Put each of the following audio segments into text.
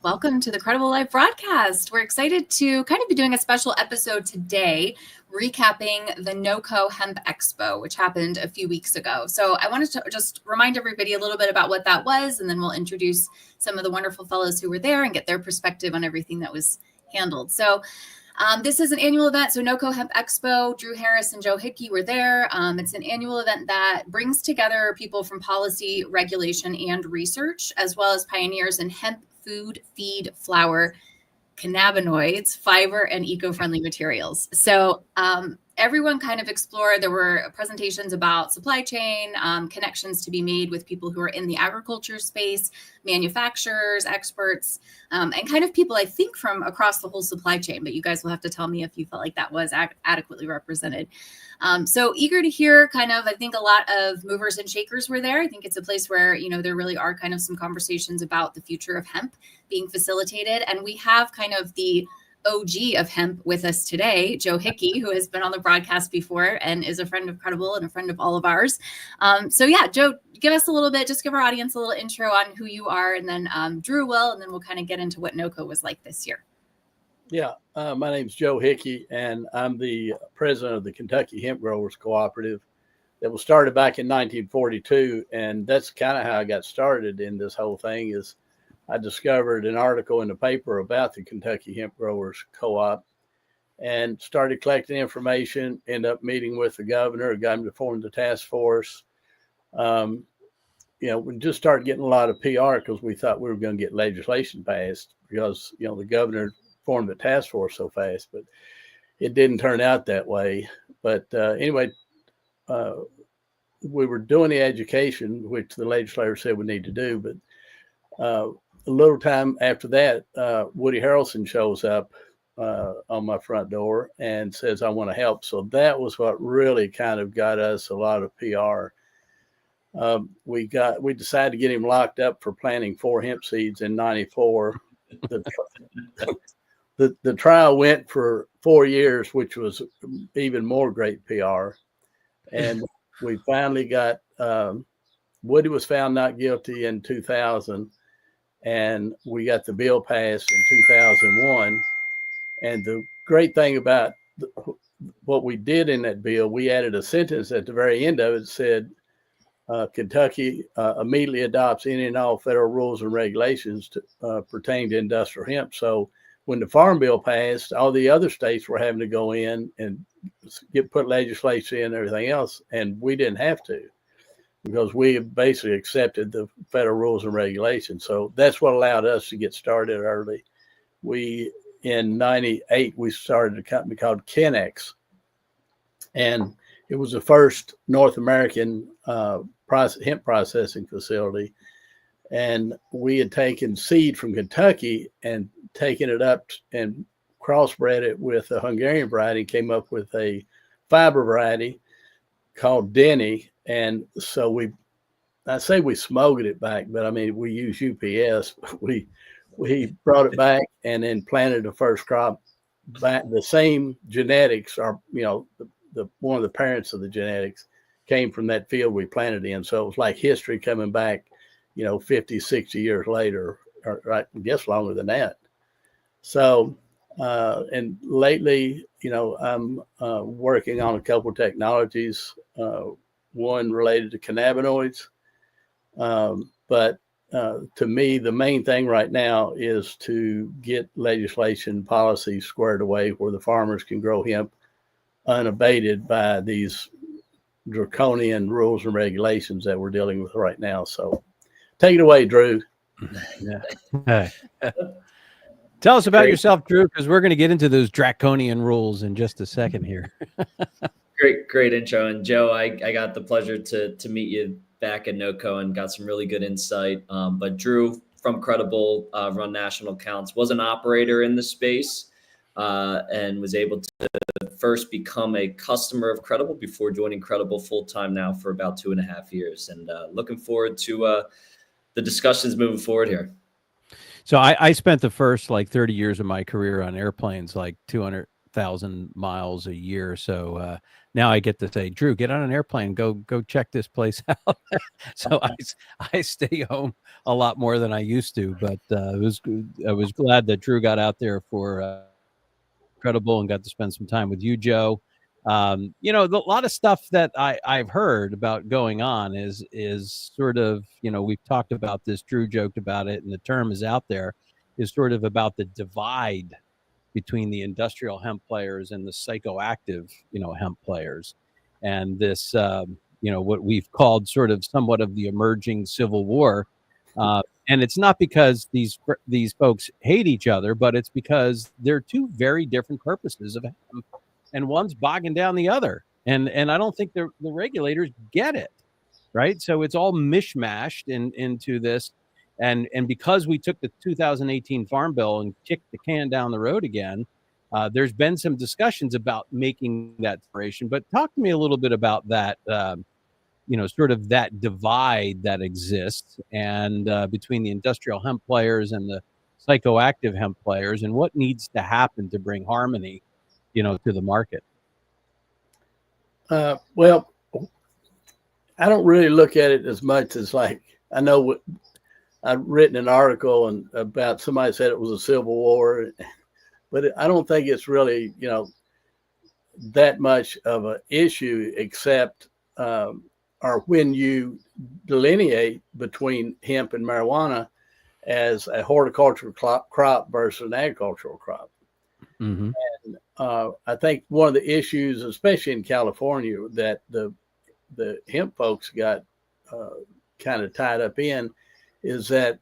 Welcome to the Qredible Live broadcast. We're excited to kind of be doing a special episode today, recapping the NoCo Hemp Expo, which happened a few weeks ago. So I wanted to just remind everybody a little bit about what that was, and then we'll introduce some of the wonderful fellows who were there and get their perspective on everything that was handled. So this is an annual event. So NoCo Hemp Expo, Drew Harris and Joe Hickey were there. It's an annual event that brings together people from policy, regulation, and research, as well as pioneers in hemp, food, feed, flour, cannabinoids, fiber, and eco-friendly materials. So everyone kind of explored. There were presentations about supply chain, connections to be made with people who are in the agriculture space, manufacturers, experts, and kind of people, I think, from across the whole supply chain. But you guys will have to tell me if you felt like that was adequately represented. So eager to hear kind of, I think a lot of movers and shakers were there. I think it's a place where, you know, there really are kind of some conversations about the future of hemp being facilitated. And we have kind of the OG of hemp with us today, Joe Hickey, who has been on the broadcast before and is a friend of Qredible and a friend of all of ours. So yeah, Joe, give us a little bit, just give our audience a little intro on who you are, and then Drew will, and then we'll kind of get into what NoCo was like this year. Yeah, my name's Joe Hickey, and I'm the president of the Kentucky Hemp Growers Cooperative that was started back in 1942. And that's kind of how I got started in this whole thing. Is I discovered an article in the paper about the Kentucky Hemp Growers Co-op and started collecting information, ended up meeting with the governor, got him to form the task force. We just started getting a lot of PR because we thought we were going to get legislation passed because, you know, the governor formed the task force so fast, but it didn't turn out that way. But anyway, we were doing the education, which the legislature said we need to do. But a little time after that, Woody Harrelson shows up on my front door and says, I want to help. So that was what really kind of got us a lot of PR. We decided to get him locked up for planting 4 hemp seeds in 94. The trial went for 4 years, which was even more great PR. And we finally got, Woody was found not guilty in 2000, and we got the bill passed in 2001. And the great thing about what we did in that bill, we added a sentence at the very end of it that said, Kentucky immediately adopts any and all federal rules and regulations pertaining to industrial hemp. So when the Farm Bill passed, all the other states were having to go in and put legislation in and everything else, and we didn't have to because we basically accepted the federal rules and regulations. So that's what allowed us to get started early. In 98, we started a company called Kennex, and it was the first North American hemp processing facility. And we had taken seed from Kentucky and taken it up and crossbred it with a Hungarian variety, came up with a fiber variety called Denny. And so I say we smoked it back, but I mean, we use UPS. We brought it back and then planted the first crop back. The same genetics are, you know, one of the parents of the genetics came from that field we planted in. So it was like history coming back, you know, 50, 60 years later, or I guess longer than that. So, and lately, you know, I'm working on a couple of technologies, one related to cannabinoids. But to me, the main thing right now is to get legislation policy squared away where the farmers can grow hemp unabated by these draconian rules and regulations that we're dealing with right now. So take it away, Drew. Yeah. Tell us about yourself, Drew, because we're going to get into those draconian rules in just a second here. Great intro. And Joe, I got the pleasure to meet you back at NoCo and got some really good insight. But Drew from Qredible, run national accounts, was an operator in the space and was able to first become a customer of Qredible before joining Qredible full-time now for about 2.5 years. And looking forward to the discussions moving forward here. So I spent the first like 30 years of my career on airplanes, like 200 100,000 miles a year. So now I get to say, Drew, get on an airplane, go check this place out. So I stay home a lot more than I used to, but I was glad that Drew got out there for Qredible and got to spend some time with you, Joe. A lot of stuff that I've heard about going on is sort of, we've talked about this, Drew joked about it, and the term is out there, is sort of about the divide between the industrial hemp players and the psychoactive, hemp players. And this, what we've called sort of somewhat of the emerging civil war. And it's not because these folks hate each other, but it's because they're two very different purposes of hemp, and one's bogging down the other. And I don't think the regulators get it, right? So it's all mishmashed into this. And because we took the 2018 Farm Bill and kicked the can down the road again, there's been some discussions about making that separation. But talk to me a little bit about that, sort of that divide that exists and between the industrial hemp players and the psychoactive hemp players, and what needs to happen to bring harmony, to the market. Well, I don't really look at it as much as, like, I know I've written an article about somebody said it was a civil war, but I don't think it's really, that much of an issue, except or when you delineate between hemp and marijuana as a horticultural crop versus an agricultural crop. Mm-hmm. And I think one of the issues, especially in California, that the hemp folks got kind of tied up in, is that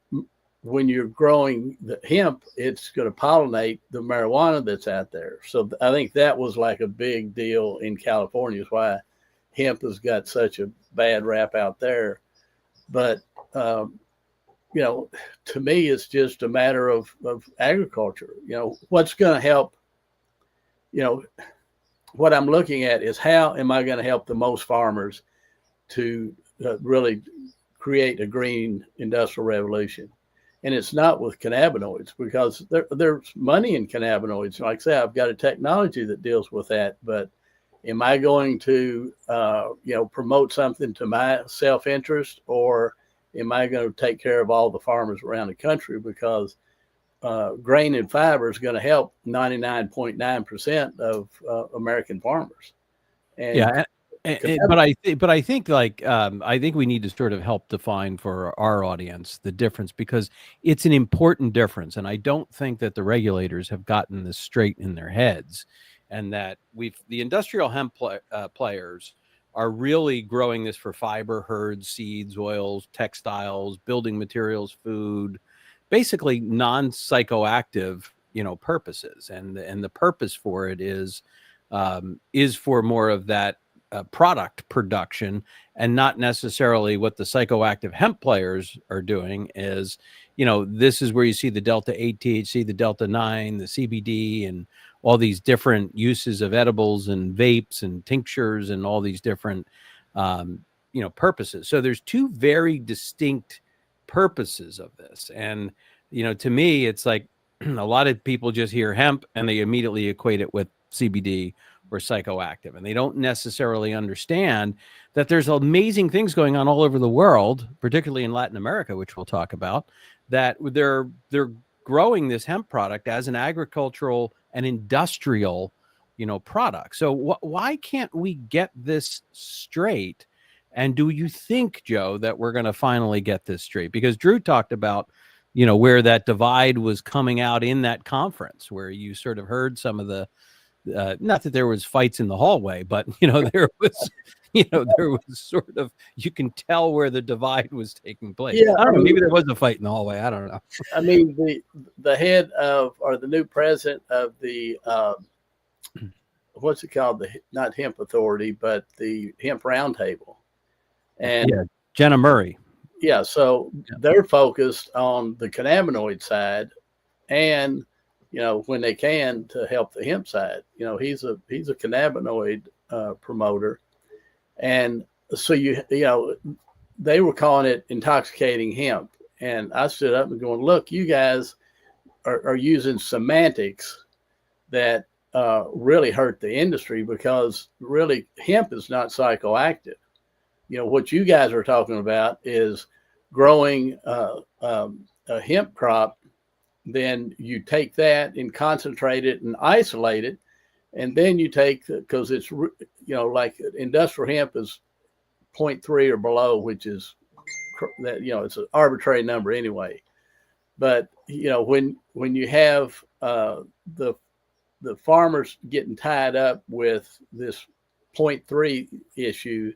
when you're growing the hemp, it's going to pollinate the marijuana that's out there. So I think that was like a big deal in California, is why hemp has got such a bad rap out there. But, to me, it's just a matter of agriculture. What's going to help, what I'm looking at is how am I going to help the most farmers to really create a green industrial revolution. And it's not with cannabinoids, because there's money in cannabinoids. Like I say, I've got a technology that deals with that, but am I going to, promote something to my self-interest, or am I going to take care of all the farmers around the country? Because grain and fiber is going to help 99.9% of American farmers. And yeah. But I think I think we need to sort of help define for our audience the difference, because it's an important difference. And I don't think that the regulators have gotten this straight in their heads, and that the industrial hemp players are really growing this for fiber, herds, seeds, oils, textiles, building materials, food, basically non-psychoactive, purposes. And the purpose for it is for more of that product production, and not necessarily what the psychoactive hemp players are doing. Is, this is where you see the Delta 8 THC, the Delta 9, the CBD, and all these different uses of edibles and vapes and tinctures and all these different, purposes. So there's two very distinct purposes of this. And, to me, it's like a lot of people just hear hemp and they immediately equate it with CBD or psychoactive, and they don't necessarily understand that there's amazing things going on all over the world, particularly in Latin America, which we'll talk about, that they're growing this hemp product as an agricultural and industrial, product. So why can't we get this straight? And do you think, Joe, that we're going to finally get this straight? Because Drew talked about, where that divide was coming out in that conference, where you sort of heard some of the, not that there was fights in the hallway, but there was, there was sort of, you can tell where the divide was taking place. Yeah, I don't know. Maybe there was a fight in the hallway. I don't know. I mean, the head of, or the new president of the, what's it called? Not Hemp Authority, but the Hemp Roundtable. And Jenna Murray. Yeah. So they're focused on the cannabinoid side, and when they can, to help the hemp side. He's a cannabinoid promoter, and so they were calling it intoxicating hemp, and I stood up and going, look, you guys are using semantics that really hurt the industry, because really hemp is not psychoactive. What you guys are talking about is growing a hemp crop. Then you take that and concentrate it and isolate it. And then you take, because it's, like industrial hemp is 0.3 or below, which is that, it's an arbitrary number anyway. But, when you have the farmers getting tied up with this 0.3 issue,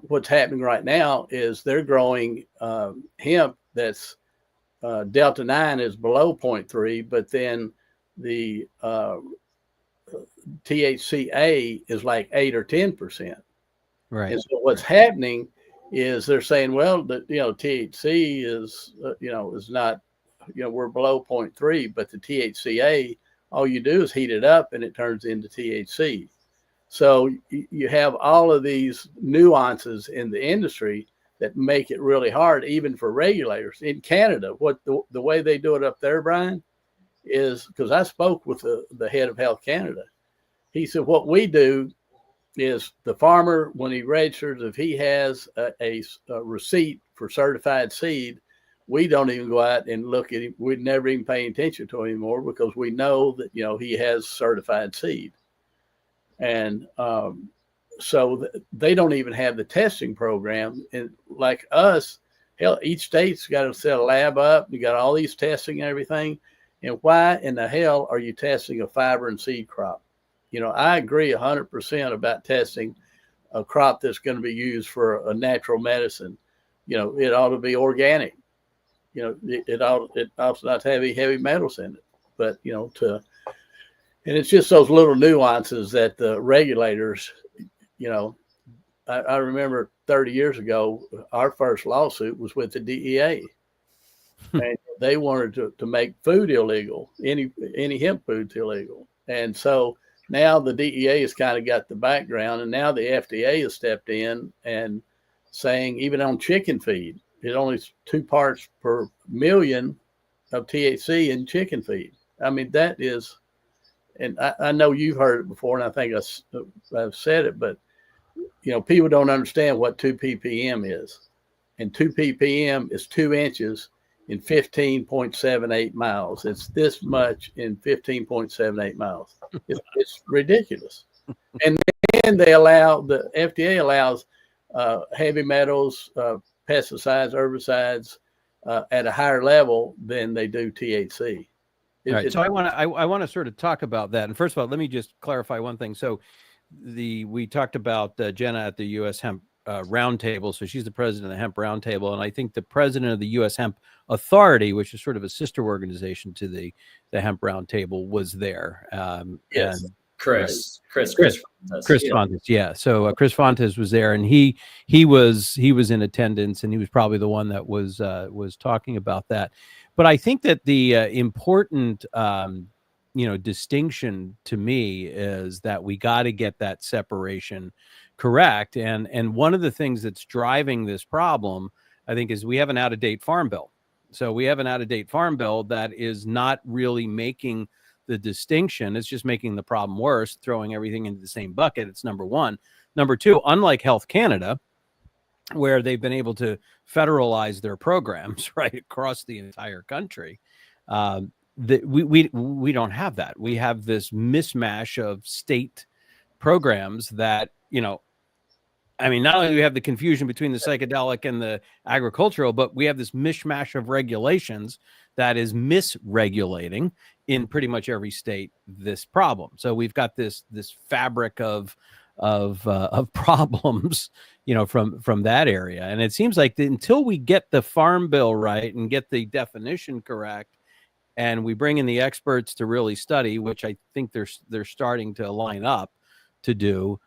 what's happening right now is they're growing hemp that's Delta 9 is below 0.3, but then the THCA is like 8 or 10%. Right. And so what's happening is they're saying, well, THC is, is not, we're below 0.3, but the THCA, all you do is heat it up and it turns into THC. So you have all of these nuances in the industry that make it really hard, even for regulators. In Canada, what the way they do it up there, Brian, is, because I spoke with the head of Health Canada. He said, what we do is the farmer, when he registers, if he has a receipt for certified seed, we don't even go out and look at him. We'd never even pay attention to him anymore, because we know that, he has certified seed. And so they don't even have the testing program. And like us, hell, each state's got to set a lab up. You got all these testing and everything. And why in the hell are you testing a fiber and seed crop? I agree 100% about testing a crop that's going to be used for a natural medicine. It ought to be organic. It ought not to have any heavy metals in it. But, and it's just those little nuances that the regulators, I remember 30 years ago, our first lawsuit was with the DEA. And they wanted to make food illegal, any hemp foods illegal. And so now the DEA has kind of got the background, and now the FDA has stepped in and saying, even on chicken feed, it only is 2 parts per million of THC in chicken feed. I mean, that is, and I know you've heard it before, and I think I've said it, but, people don't understand what 2 ppm is. And 2 ppm is 2 inches in 15.78 miles. It's this much in 15.78 miles. It's ridiculous. And then the FDA allows heavy metals, pesticides, herbicides at a higher level than they do THC. All right. So I want to sort of talk about that. And first of all, let me just clarify one thing. So we talked about Jenna at the U.S. Hemp Roundtable. So she's the president of the Hemp Roundtable, and I think the president of the U.S. Hemp Authority, which is sort of a sister organization to the Hemp Roundtable, was there. Yes. And, Chris Fontes. Yeah. So Chris Fontes was there, and he was in attendance, and he was probably the one that was talking about that. But I think that the important distinction to me is that we got to get that separation correct. And one of the things that's driving this problem, I think, is we have an out-of-date farm bill. So we have an out-of-date farm bill that is not really making the distinction. It's just making the problem worse, throwing everything into the same bucket. It's number one. Number two, unlike Health Canada, where they've been able to federalize their programs right across the entire country, we don't have that. We have this mishmash of state programs that, not only do we have the confusion between the psychedelic and the agricultural, but we have this mishmash of regulations that is misregulating in pretty much every state this problem. So we've got this fabric of problems, from that area. And it seems like until we get the farm bill right and get the definition correct, and we bring in the experts to really study, which I think they're starting to line up to do,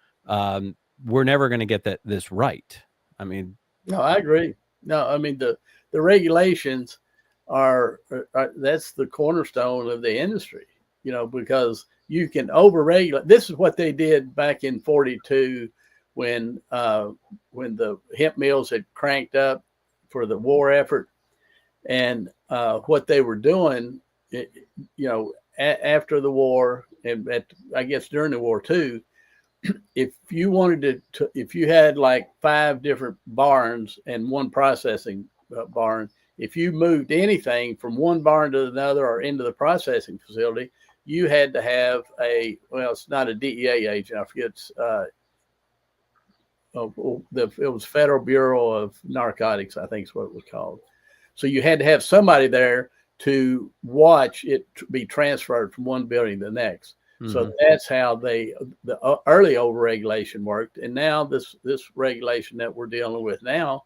we're never going to get this right. I mean, no, I agree. No, I mean, the regulations are that's the cornerstone of the industry, because you can overregulate. This is what they did back in 42 when the hemp mills had cranked up for the war effort. And what they were doing, after the war, and I guess during the war too, if you wanted if you had like 5 different barns and one processing barn, if you moved anything from one barn to another or into the processing facility, you had to have it's not a DEA agent. I forget. It was Federal Bureau of Narcotics, I think is what it was called. So you had to have somebody there to watch it be transferred from one building to the next. Mm-hmm. So that's how the early overregulation worked. And now this regulation that we're dealing with now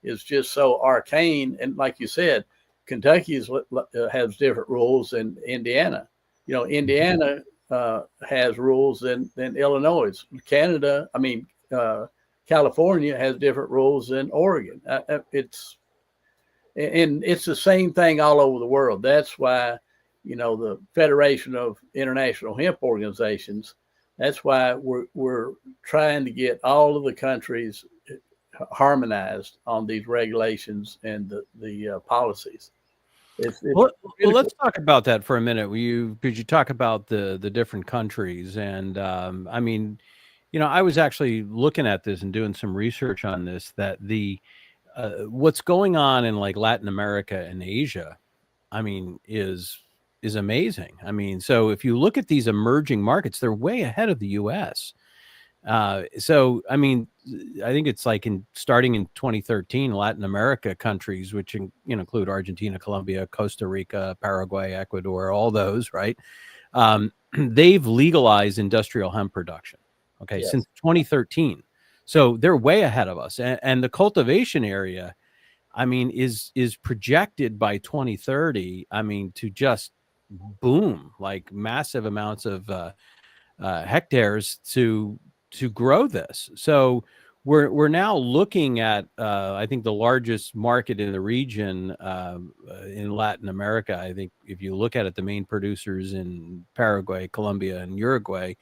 is just so arcane. And like you said, Kentucky has different rules than Indiana. Indiana has rules than Illinois. California has different rules than Oregon. It's the same thing all over the world. That's why, the Federation of International Hemp Organizations, that's why we're trying to get all of the countries harmonized on these regulations and the policies. Well, let's talk about that for a minute. Because you talk about the different countries, and I was actually looking at this and doing some research on this, that what's going on in like Latin America and Asia, is amazing. So if you look at these emerging markets, they're way ahead of the US. I think it's like starting in 2013, Latin America countries, which include Argentina, Colombia, Costa Rica, Paraguay, Ecuador, all those, right? They've legalized industrial hemp production. Okay. Yes. Since 2013. So they're way ahead of us. And the cultivation area, is projected by 2030, to just boom, like massive amounts of hectares to grow this. So we're now looking at, I think, the largest market in the region in Latin America. I think if you look at it, the main producers in Paraguay, Colombia, and Uruguay,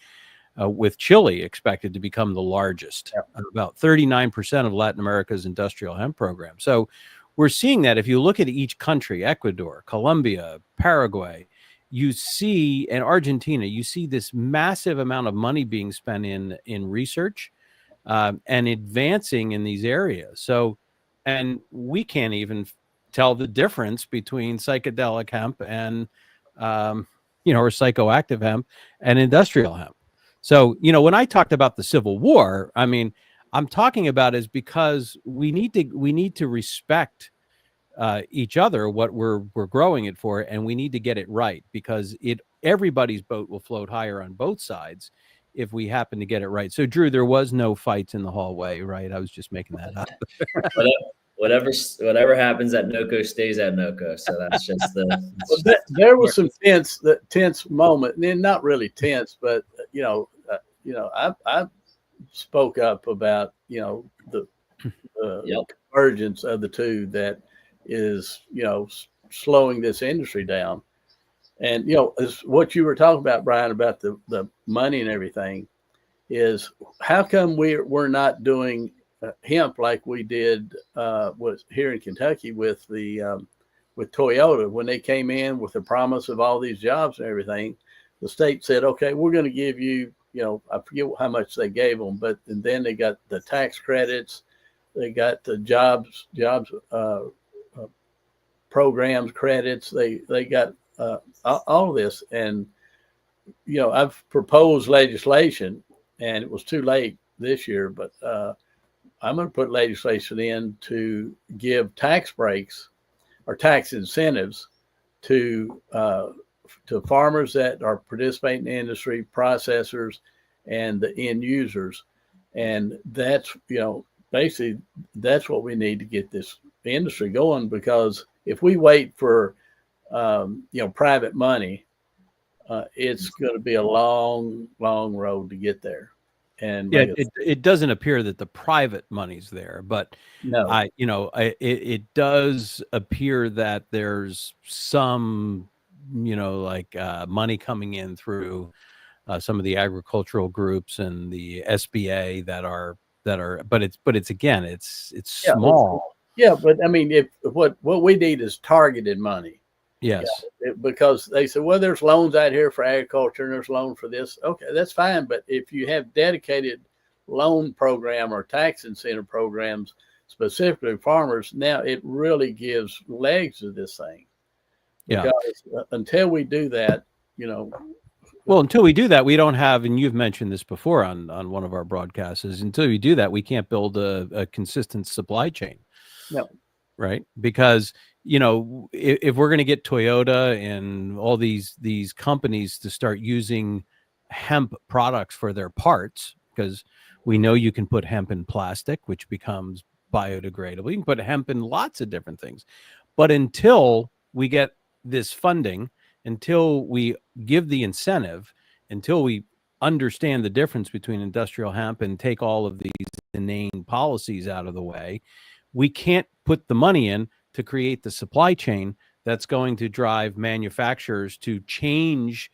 with Chile expected to become the largest, about 39% of Latin America's industrial hemp program. So we're seeing that if you look at each country, Ecuador, Colombia, Paraguay, and Argentina, you see this massive amount of money being spent in research and advancing in these areas. So, and we can't even tell the difference between psychedelic hemp and, or psychoactive hemp and industrial hemp. So, when I talked about the Civil War, I'm talking about is because we need to respect each other, what we're growing it for, and we need to get it right, because everybody's boat will float higher on both sides if we happen to get it right. So, Drew, there was no fights in the hallway, right? I was just making that up. Whatever happens at NoCo stays at NoCo. So that's just there was some tense moment, and not really tense, but I spoke up about the convergence of the two that is slowing this industry down. And is what you were talking about, Brian, about the money and everything, is how come we're not doing hemp like we did was here in Kentucky with Toyota when they came in with the promise of all these jobs and everything. The state said, okay, we're going to give you, I forget how much they gave them, but and then they got the tax credits, they got the jobs programs credits, they got all of this. And I've proposed legislation, and it was too late this year, but I'm going to put legislation in to give tax breaks or tax incentives to farmers that are participating in the industry, processors, and the end users. And that's, basically that's what we need to get this industry going, because if we wait for, private money, it's going to be a long, long road to get there. And it doesn't appear that the private money's there, but no, it does appear that there's some, money coming in through some of the agricultural groups and the SBA that are, but it's small. Yeah, but if what we need is targeted money. Yes. Because they said, well, there's loans out here for agriculture and there's loans for this. Okay, that's fine. But if you have dedicated loan program or tax incentive programs, specifically farmers, now it really gives legs to this thing. Because until we do that, well, until we do that, we don't have, and you've mentioned this before on one of our broadcasts, is until we do that, we can't build a consistent supply chain. No. Right? Because, if we're going to get Toyota and all these companies to start using hemp products for their parts, because we know you can put hemp in plastic, which becomes biodegradable. You can put hemp in lots of different things. But until we get this funding, until we give the incentive, until we understand the difference between industrial hemp and take all of these inane policies out of the way, we can't put the money in to create the supply chain that's going to drive manufacturers to change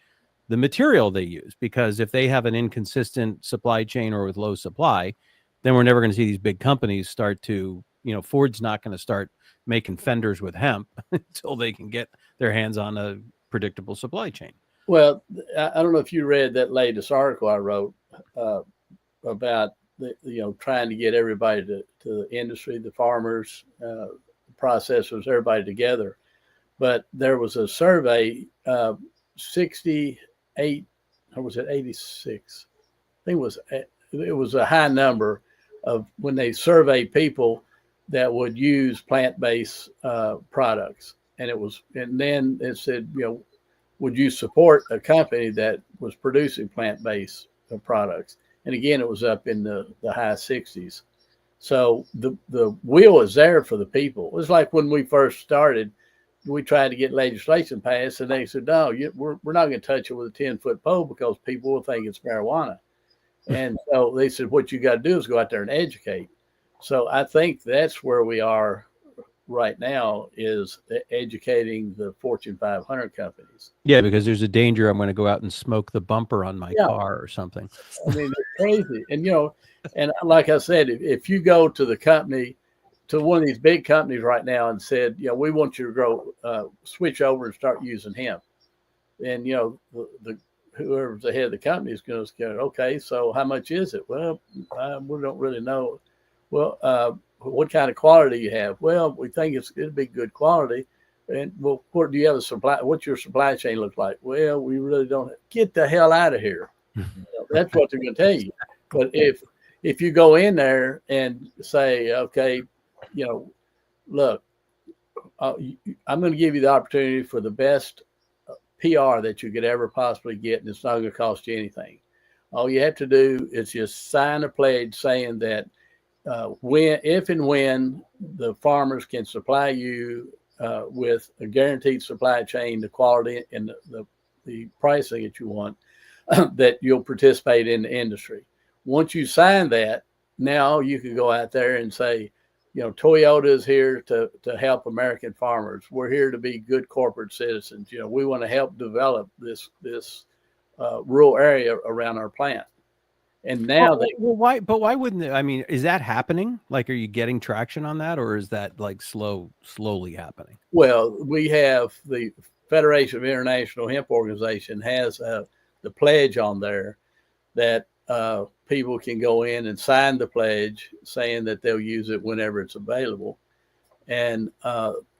the material they use. Because if they have an inconsistent supply chain or with low supply, then we're never going to see these big companies start to, Ford's not going to start making fenders with hemp until they can get their hands on a predictable supply chain. Well, I don't know if you read that latest article I wrote about trying to get everybody to the industry, the farmers, processors, everybody together. But there was a survey, 68, or was it 86? I think it was a high number of when they surveyed people that would use plant-based products. And then it said, would you support a company that was producing plant-based products? And again, it was up in the high 60s. So the wheel is there for the people. It's like when we first started, we tried to get legislation passed, and they said, no, we're not going to touch it with a 10-foot pole because people will think it's marijuana. And so they said, what you got to do is go out there and educate. So I think that's where we are right now, is educating the Fortune 500 companies. Yeah, because there's a danger I'm going to go out and smoke the bumper on my car or something. I mean, it's crazy. And, and like I said, if you go to the company, to one of these big companies right now and said, we want you to switch over and start using hemp. And, whoever's the head of the company is going to go, okay, so how much is it? Well, we don't really know. Well, what kind of quality do you have? Well, we think it'll be good quality. And well, what do you have a supply? What's your supply chain look like? Well, we really don't. Get the hell out of here. That's what they're going to tell you. But if you go in there and say, okay, look, I'm going to give you the opportunity for the best PR that you could ever possibly get, and it's not going to cost you anything. All you have to do is just sign a pledge saying that if and when the farmers can supply you with a guaranteed supply chain, the quality and the pricing that you want, that you'll participate in the industry. Once you sign that, now you can go out there and say, Toyota is here to help American farmers. We're here to be good corporate citizens. We want to help develop this rural area around our plant. And now why wouldn't it? I mean, is that happening? Like, are you getting traction on that, or is that like slowly happening? Well, we have the Federation of International Hemp Organization has the pledge on there that people can go in and sign the pledge saying that they'll use it whenever it's available. And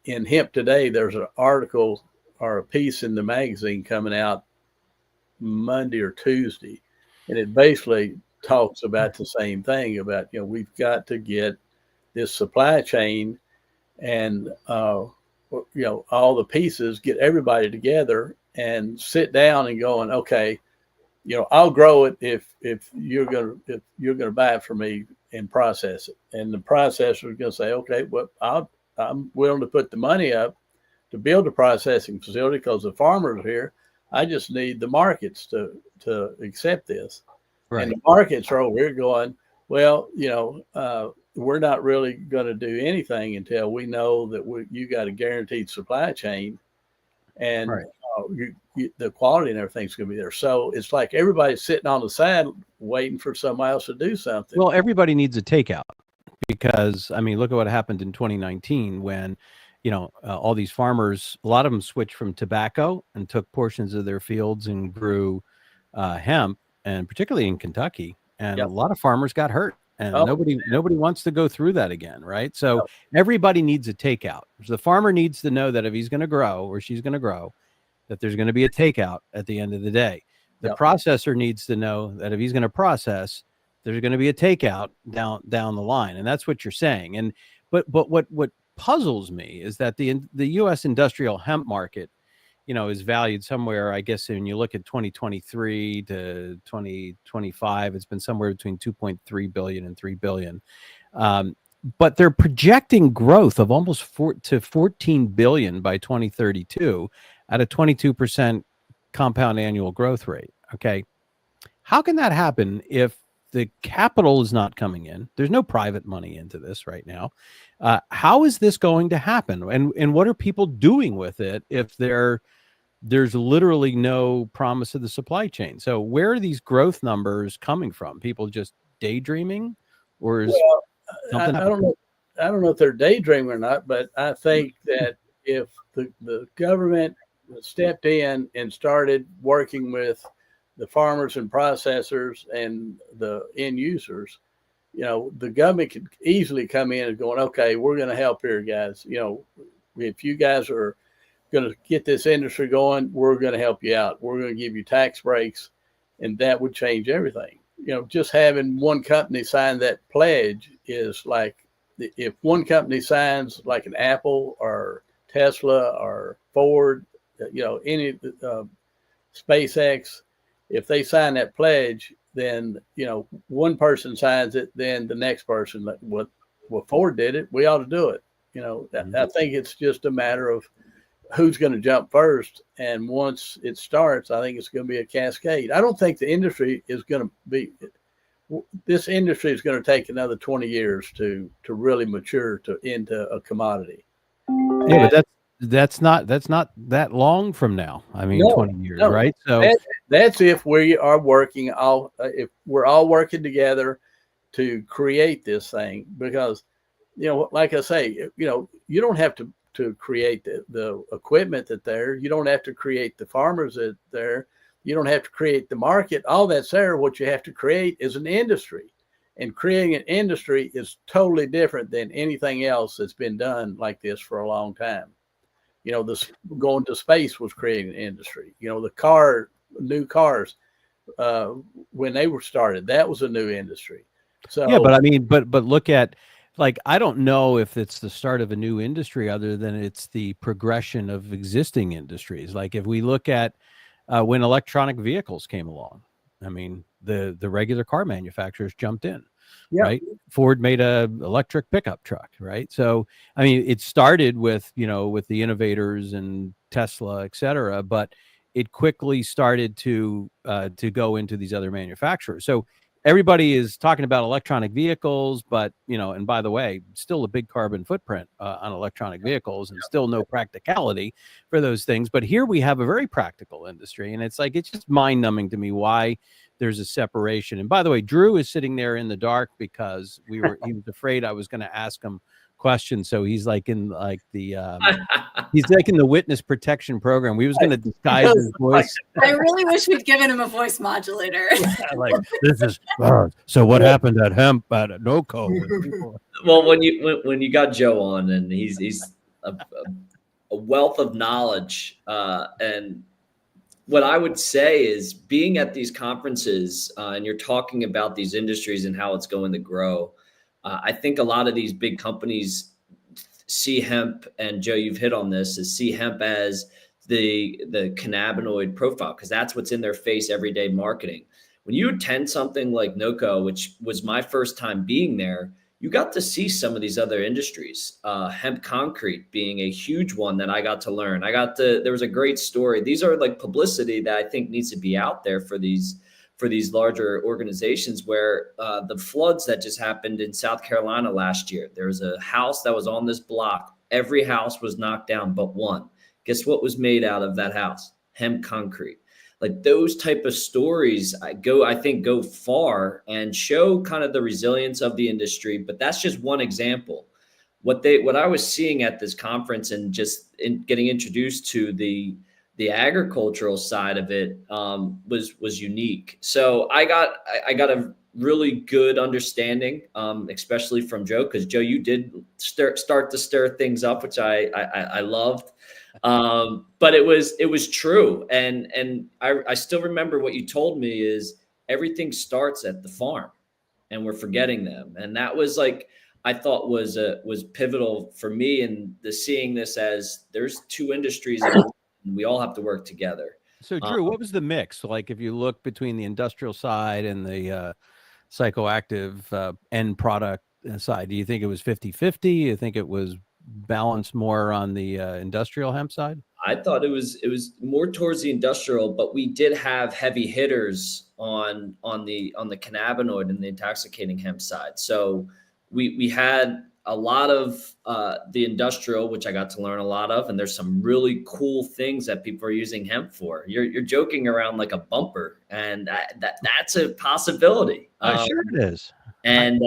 in Hemp Today, there's an article or a piece in the magazine coming out Monday or Tuesday. And it basically talks about the same thing about, we've got to get this supply chain and, all the pieces, get everybody together and sit down and going, okay, I'll grow it if you're going to buy it from me and process it. And the processor is going to say, okay, well, I'm willing to put the money up to build a processing facility because the farmers are here. I just need the markets to accept this. Right. And the markets are over here going, well, we're not really going to do anything until we know that you got a guaranteed supply chain and the quality and everything's going to be there. So it's like everybody's sitting on the side waiting for somebody else to do something. Well, everybody needs a takeout because, I mean, look at what happened in 2019 when all these farmers, a lot of them switched from tobacco and took portions of their fields and grew hemp, and particularly in Kentucky. And a lot of farmers got hurt, and nobody wants to go through that again, right? So everybody needs a takeout. So the farmer needs to know that if he's going to grow or she's going to grow, that there's going to be a takeout at the end of the day. The processor needs to know that if he's going to process, there's going to be a takeout down the line, and that's what you're saying. And but what puzzles me is that the U.S. industrial hemp market, is valued somewhere, I guess, when you look at 2023 to 2025, it's been somewhere between 2.3 billion and 3 billion. But they're projecting growth of almost 14 billion by 2032 at a 22% compound annual growth rate. Okay. How can that happen if the capital is not coming in? There's no private money into this right now. How is this going to happen? And what are people doing with it if there's literally no promise of the supply chain? So where are these growth numbers coming from? People just daydreaming, or is I don't know if they're daydreaming or not, but I think that if the government stepped in and started working with the farmers and processors and the end users, the government could easily come in and going, okay, we're going to help here, guys. If you guys are going to get this industry going, we're going to help you out. We're going to give you tax breaks, and that would change everything. Just having one company sign that pledge is like, if one company signs, like an Apple or Tesla or Ford, any SpaceX, if they sign that pledge, then one person signs it, then the next person, what Ford did it, we ought to do it. I think it's just a matter of who's going to jump first, and once it starts, I think it's going to be a cascade. I don't think the industry is going to be. This industry is going to take another 20 years to really mature into a commodity. Yeah, but that's not that long from now. I mean, 20 years, right? So that's if we are working if we're all working together to create this thing, because like I say, you don't have to create the equipment that's there. You don't have to create the farmers that there. You don't have to create the market. All that's there. What you have to create is an industry, and creating an industry is totally different than anything else that's been done like this for a long time. Going to space was creating an industry. The new cars, when they were started, that was a new industry. So yeah, but I mean, but look at, like, I don't know if it's the start of a new industry other than it's the progression of existing industries. Like if we look at when electronic vehicles came along, I mean, the regular car manufacturers jumped in, right? Ford made a electric pickup truck, right? So, I mean, it started with the innovators and Tesla, et cetera, but it quickly started to go into these other manufacturers. So everybody is talking about electronic vehicles, but, and by the way, still a big carbon footprint on electronic vehicles, and still no practicality for those things. But here we have a very practical industry, and it's just mind numbing to me why there's a separation. And by the way, Drew is sitting there in the dark because he was afraid I was going to ask him questions. So he's in the witness protection program. We was going to disguise his voice. I really wish we'd given him a voice modulator. This is so what happened at Hemp at NoCo? Well, when you got Joe on, and he's a wealth of knowledge, and what I would say is, being at these conferences and you're talking about these industries and how it's going to grow, I think a lot of these big companies see hemp, and Joe, you've hit on this, is see hemp as the cannabinoid profile, because that's what's in their face everyday marketing. When you attend something like NoCo, which was my first time being there, you got to see some of these other industries, hemp concrete being a huge one that I got to learn. There was a great story. These are like publicity that I think needs to be out there for these larger organizations, where the floods that just happened in South Carolina last year, there was a house that was on this block. Every house was knocked down but one. Guess what was made out of that house? Hemp concrete. Like those type of stories I think go far and show kind of the resilience of the industry, but that's just one example. what I was seeing at this conference and just getting introduced to the agricultural side of it was unique. So I got a really good understanding, especially from Joe, because Joe, you did start to stir things up, which I loved. But it was true, and I still remember what you told me is everything starts at the farm, and we're forgetting them, and that was like, I thought was pivotal for me, and seeing this as there's two industries and we all have to work together. So Drew, what was the mix? Like if you look between the industrial side and the psychoactive end product side, do you think it was 50-50? You think it was balanced more on the industrial hemp side? I thought it was more towards the industrial, but we did have heavy hitters on the cannabinoid and the intoxicating hemp side. So we had a lot of the industrial, which I got to learn a lot of, and there's some really cool things that people are using hemp for. You're joking around like a bumper, and that's a possibility. Sure it is. And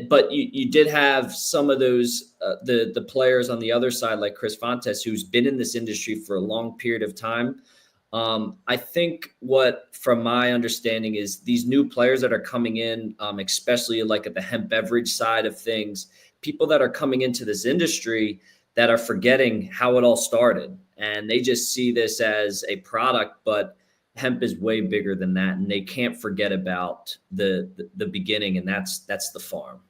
but you did have some of those the players on the other side, like Chris Fontes, who's been in this industry for a long period of time. I think from my understanding is these new players that are coming in, especially like at the hemp beverage side of things, people that are coming into this industry that are forgetting how it all started, and they just see this as a product, but hemp is way bigger than that, and they can't forget about the beginning, and that's the farm.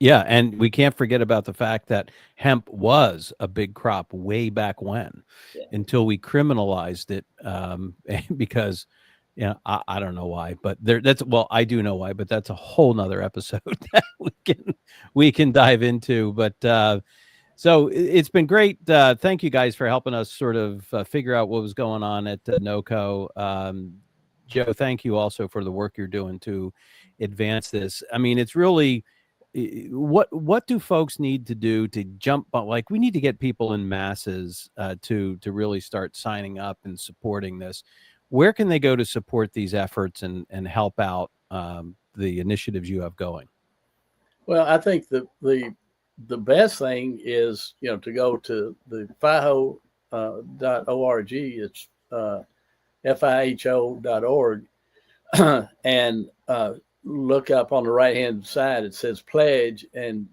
Yeah, and we can't forget about the fact that hemp was a big crop way back when, until we criminalized it, because, I don't know why, but I do know why, but that's a whole nother episode that we can dive into. But so it's been great. Thank you guys for helping us sort of figure out what was going on at NoCo. Joe, thank you also for the work you're doing to advance this. I mean, it's really, what do folks need to do to jump? Like, we need to get people in masses to really start signing up and supporting this. Where can they go to support these efforts and help out the initiatives you have going? Well, I think the best thing is, to go to the FIHO.org. It's FIHO.org, and look up on the right-hand side. It says pledge, and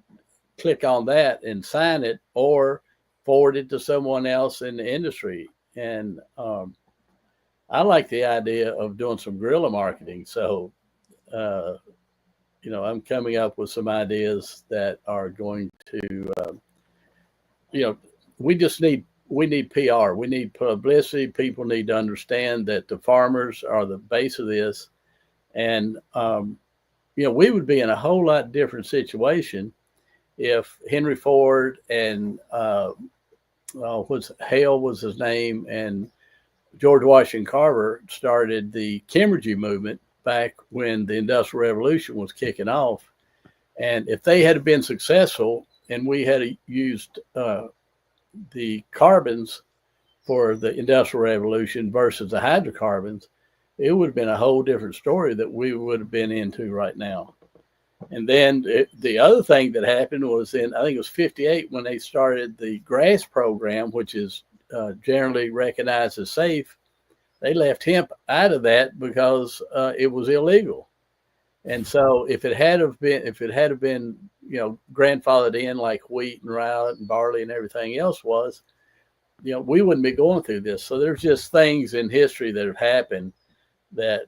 click on that and sign it, or forward it to someone else in the industry. And I like the idea of doing some guerrilla marketing. So, I'm coming up with some ideas that are going to, we need PR. We need publicity. People need to understand that the farmers are the base of this. And, we would be in a whole lot different situation if Henry Ford and Hale was his name, and George Washington Carver started the Chemergy movement back when the Industrial Revolution was kicking off. And if they had been successful and we had used the carbons for the Industrial Revolution versus the hydrocarbons, it would have been a whole different story that we would have been into right now. And then the other thing that happened was I think it was 58, when they started the grass program, which is generally recognized as safe. They left hemp out of that because it was illegal. And so if it had been, grandfathered in like wheat and rye and barley and everything else was, we wouldn't be going through this. So there's just things in history that have happened that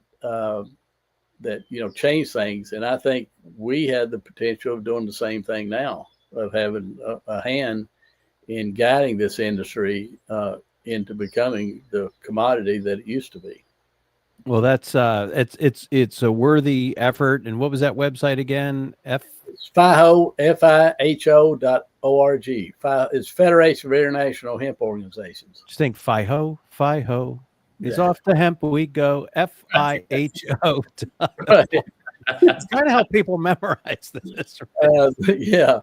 change things. And I think we had the potential of doing the same thing now, of having a hand in guiding this industry into becoming the commodity that it used to be. Well, that's it's a worthy effort. And what was that website again? FIHO, FIHO.org. It's Federation of International Hemp Organizations. Just think FIHO is off to hemp we go. FIHO. It's kind of how people memorize this. Right? Yeah.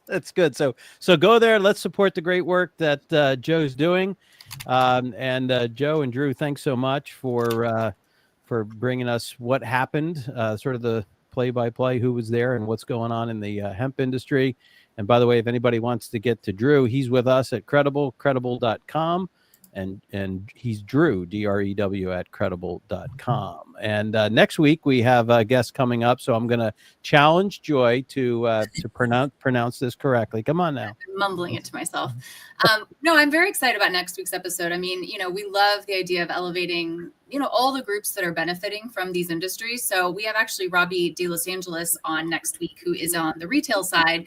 That's good. So go there. Let's support the great work that Joe's doing. And Joe and Drew, thanks so much for bringing us what happened, sort of the play-by-play, who was there and what's going on in the hemp industry. And by the way, if anybody wants to get to Drew, he's with us at Qredible.com. And he's Drew, Drew at Qredible.com. And next week we have a guest coming up, so I'm going to challenge Joy to pronounce this correctly. Come on now. I'm mumbling it to myself. No, I'm very excited about next week's episode. I mean, we love the idea of elevating, all the groups that are benefiting from these industries. So we have actually Robbie De Los Angeles on next week, who is on the retail side.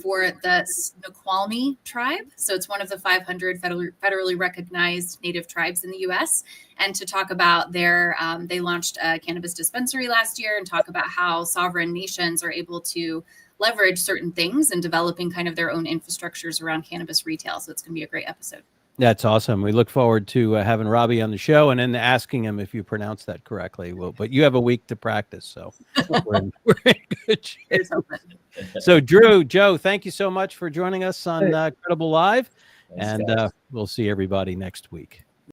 For the Snoqualmie tribe. So it's one of the 500 federally recognized native tribes in the U.S. And to talk about they launched a cannabis dispensary last year and talk about how sovereign nations are able to leverage certain things and developing kind of their own infrastructures around cannabis retail. So it's going to be a great episode. That's awesome. We look forward to having Robbie on the show and then asking him if you pronounce that correctly. Well, but you have a week to practice, so we're in good shape. So, Drew, Joe, thank you so much for joining us on Qredible Live, and we'll see everybody next week.